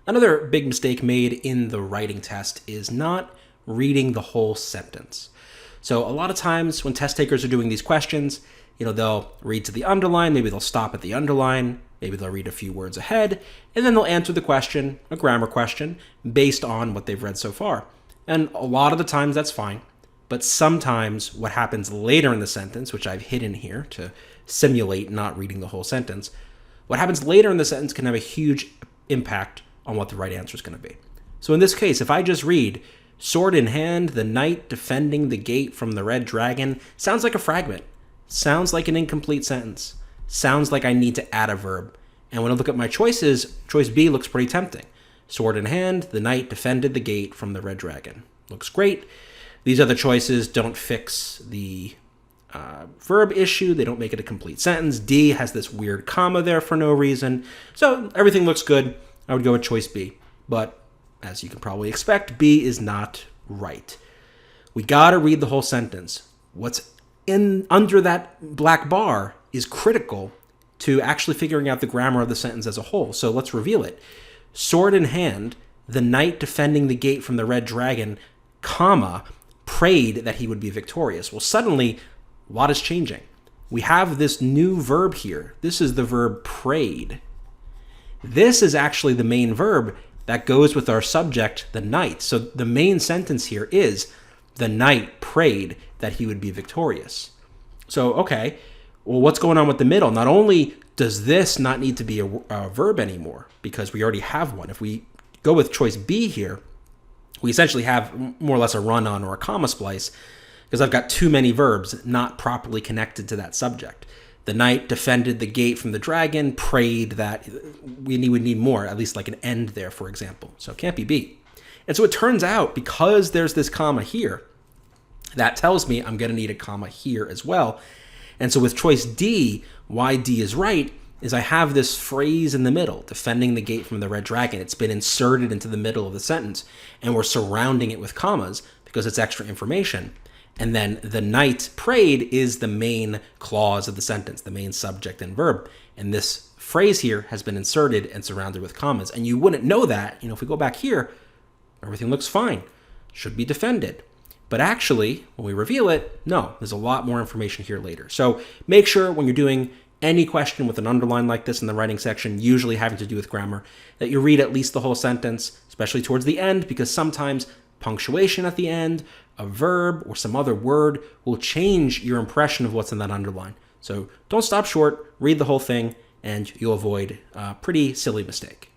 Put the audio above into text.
Another big mistake made in the writing test is not reading the whole sentence. So a lot of times when test takers are doing these questions, they'll read to the underline, maybe they'll stop at the underline, maybe they'll read a few words ahead, and then they'll answer the question, a grammar question, based on what they've read so far. And a lot of the times that's fine, but sometimes what happens later in the sentence, which I've hidden here to simulate not reading the whole sentence, what happens later in the sentence can have a huge impact on what the right answer is going to be. So in this case, if I just read, sword in hand, the knight defending the gate from the red dragon, sounds like a fragment, sounds like an incomplete sentence, sounds like I need to add a verb. And when I look at my choices, choice B looks pretty tempting. Sword in hand, the knight defended the gate from the red dragon. Looks great. These other choices don't fix the verb issue. They don't make it a complete sentence. D has this weird comma there for no reason. So everything looks good. I would go with choice B. But as you can probably expect, B is not right. We got to read the whole sentence. What's under that black bar is critical to actually figuring out the grammar of the sentence as a whole. So let's reveal it. Sword in hand, the knight defending the gate from the red dragon, comma, prayed that he would be victorious. Well, suddenly, a lot is changing. We have this new verb here. This is the verb prayed. This is actually the main verb that goes with our subject, the knight. So the main sentence here is, the knight prayed that he would be victorious. So, okay, well, what's going on with the middle? Not only does this not need to be a verb anymore, because we already have one. If we go with choice B here, we essentially have more or less a run-on or a comma splice, because I've got too many verbs not properly connected to that subject. The knight defended the gate from the dragon, prayed that we would need more, at least like an end there, for example. So it can't be B. And so it turns out, because there's this comma here, that tells me I'm going to need a comma here as well. And so with choice D, why D is right, is I have this phrase in the middle, defending the gate from the red dragon. It's been inserted into the middle of the sentence, and we're surrounding it with commas because it's extra information. And then the knight prayed is the main clause of the sentence, the main subject and verb. And this phrase here has been inserted and surrounded with commas. And you wouldn't know that, if we go back here, everything looks fine, should be defended. But actually, when we reveal it, no, there's a lot more information here later. So make sure when you're doing any question with an underline like this in the writing section, usually having to do with grammar, that you read at least the whole sentence, especially towards the end, because sometimes punctuation at the end, a verb, or some other word will change your impression of what's in that underline. So don't stop short, read the whole thing, and you'll avoid a pretty silly mistake.